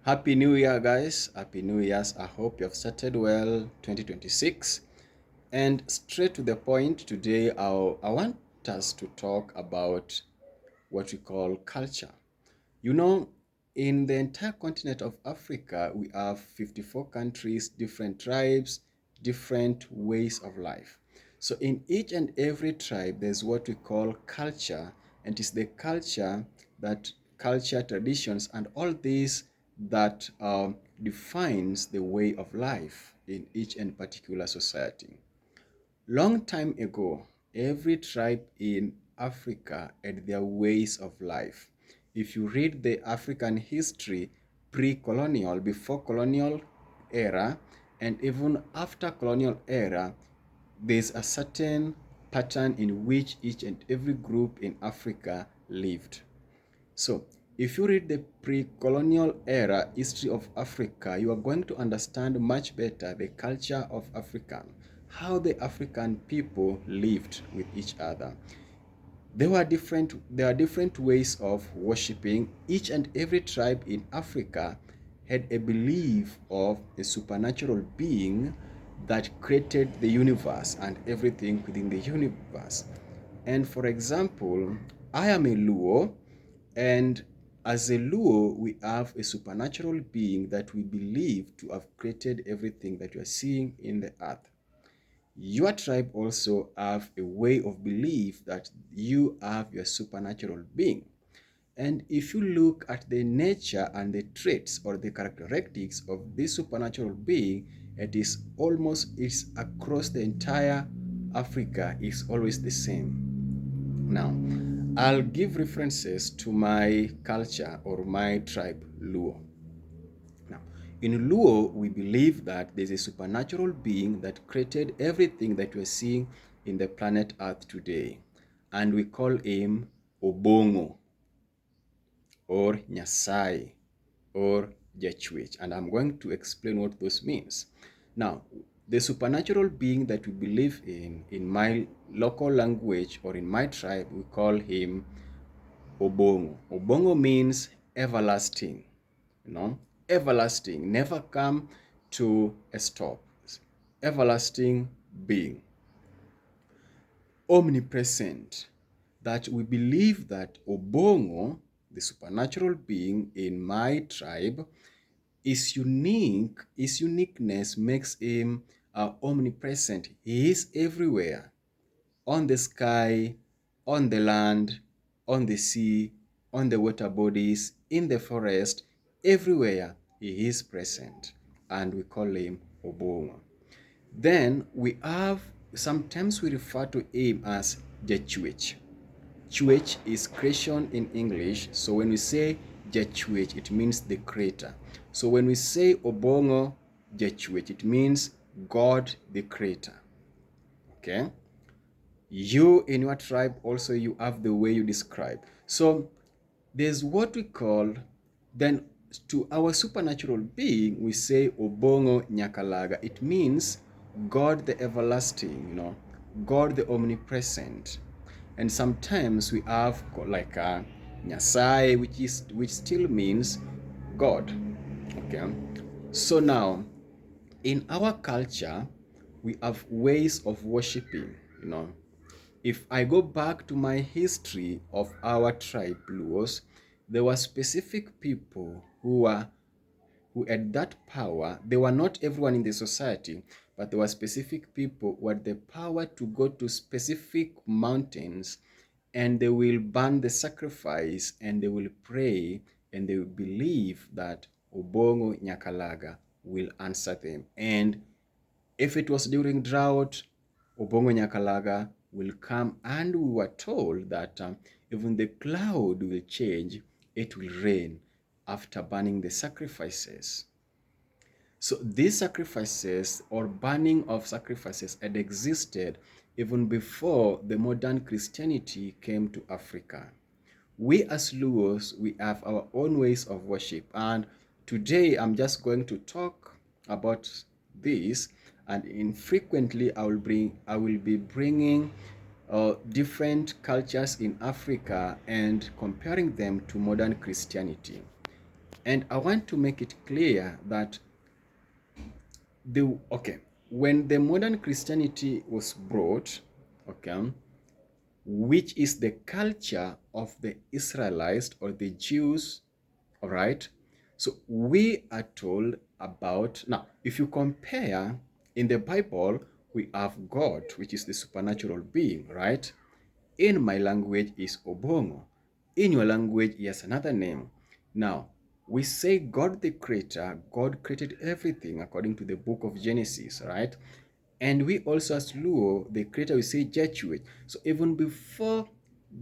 Happy New Year, guys. Happy New Year's. I hope you have started well 2026. And straight to the point, today I want us to talk about what we call culture. You know, in the entire continent of Africa, we have 54 countries, different tribes, different ways of life. So in each and every tribe, there's what we call culture, and it's the culture, traditions, and all these that defines the way of life in each and particular society. Long time ago, every tribe in Africa had their ways of life. If you read the African history, pre-colonial, before colonial era, and even after colonial era, there's a certain pattern in which each and every group in Africa lived. So, if you read the pre-colonial era history of Africa, you are going to understand much better the culture of African, how the African people lived with each other. There are different ways of worshiping. Each and every tribe in Africa had a belief of a supernatural being that created the universe and everything within the universe. And for example, I am a Luo, and as a Luo, we have a supernatural being that we believe to have created everything that we are seeing in the earth. Your tribe also have a way of belief that you have your supernatural being. And if you look at the nature and the traits or the characteristics of this supernatural being, it's across the entire Africa is always the same. Now, I'll give references to my culture or my tribe, Luo. Now, in Luo, we believe that there's a supernatural being that created everything that we're seeing in the planet Earth today. And we call him Obongo or Nyasai or Jechwich. And I'm going to explain what those means. Now, the supernatural being that we believe in my local language or in my tribe, we call him Obongo. Obongo means everlasting, everlasting, never come to a stop. Everlasting being, omnipresent. That we believe that Obongo, the supernatural being in my tribe, is unique. His uniqueness makes him omnipresent. He is everywhere, on the sky, on the land, on the sea, on the water bodies, in the forest, everywhere he is present. And we call him Obongo. Then we have, sometimes we refer to him as Jechwich. Chwech is creation in English. So when we say Jechwech, it means the creator. So when we say Obongo Jechwech, it means God the creator. Okay? You in your tribe also, you have the way you describe. So there's what we call, then to our supernatural being, we say Obongo Nyakalaga. It means God the everlasting, God the omnipresent. And sometimes we have like a Nyasai, which still means God. Okay. So now, in our culture, we have ways of worshiping. If I go back to my history of our tribe, Luos, there were specific people who had that power. They were not everyone in the society, but there were specific people who had the power to go to specific mountains, and they will burn the sacrifice and they will pray and they will believe that Obongo Nyakalaga will answer them. And if it was during drought, Obongo Nyakalaga will come, and we were told that even the cloud will change, it will rain after burning the sacrifices. So these sacrifices or burning of sacrifices had existed even before the modern Christianity came to Africa. We as Luos, we have our own ways of worship, and today I'm just going to talk about this, and infrequently I will be bringing different cultures in Africa and comparing them to modern Christianity. And I want to make it clear that when the modern Christianity was brought, okay, which is the culture of the Israelites or the Jews, all right? So we are told about, now, if you compare in the Bible, we have God, which is the supernatural being, right? In my language is Obongo. In your language, he has another name. Now, we say God the creator, God created everything according to the book of Genesis, right? And we also, as Luo, the creator, we say Jesuit. So even before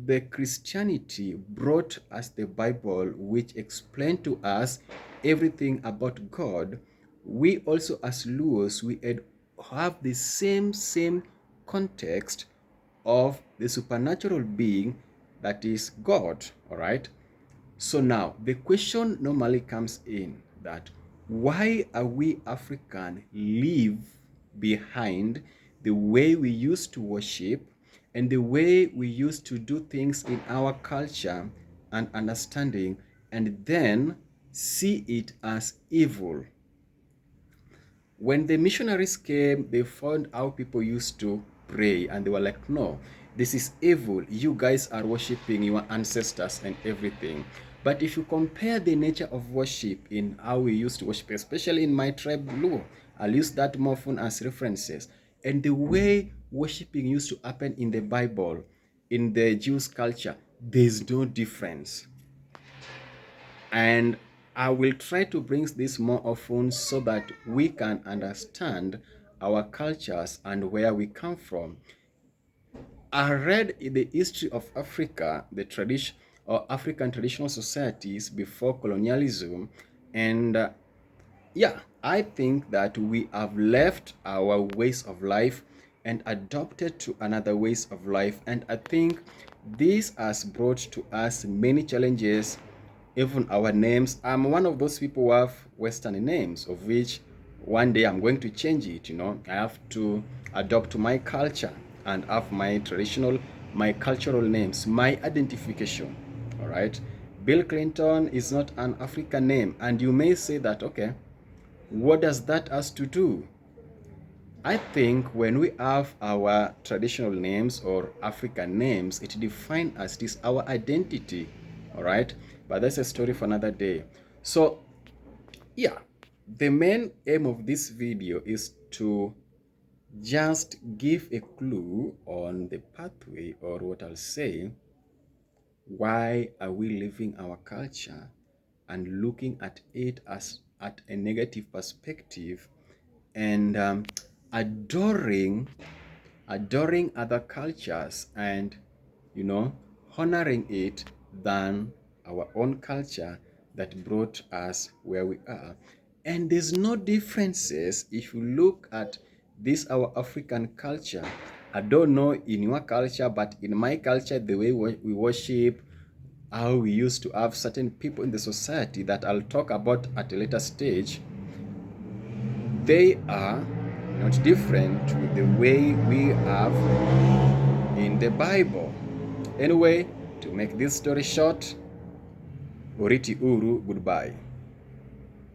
the Christianity brought us the Bible, which explained to us everything about God, we also, as Luos, we have the same context of the supernatural being that is God, all right? So now the question normally comes in that why are we African leave behind the way we used to worship and the way we used to do things in our culture and understanding, and then see it as evil? When the missionaries came, they found how people used to pray, and they were like, no, this is evil. You guys are worshiping your ancestors and everything. But if you compare the nature of worship in how we used to worship, especially in my tribe, Luo, I'll use that more often as references, and the way worshiping used to happen in the Bible, in the Jewish culture, there's no difference. And I will try to bring this more often so that we can understand our cultures and where we come from. I read in the history of Africa, the tradition or African traditional societies before colonialism, and yeah, I think that we have left our ways of life and adopted to another ways of life, and I think this has brought to us many challenges. Even our names, I'm one of those people who have Western names, of which one day I'm going to change it. I have to adopt to my culture and have my cultural names, my identification. All right. Bill Clinton is not an African name, and you may say that, okay, what does that has to do? I think when we have our traditional names or African names, it defines us, it is our identity, all right? But that's a story for another day. So, yeah, the main aim of this video is to just give a clue on the pathway, or what I'll say, why are we leaving our culture and looking at it as at a negative perspective, and adoring other cultures, and honoring it than our own culture that brought us where we are. And there's no differences if you look at this our African culture. I don't know in your culture, but in my culture, the way we worship, how we used to have certain people in the society that I'll talk about at a later stage, they are not different with the way we have in the Bible. Anyway, to make this story short, Oriti Uru, goodbye.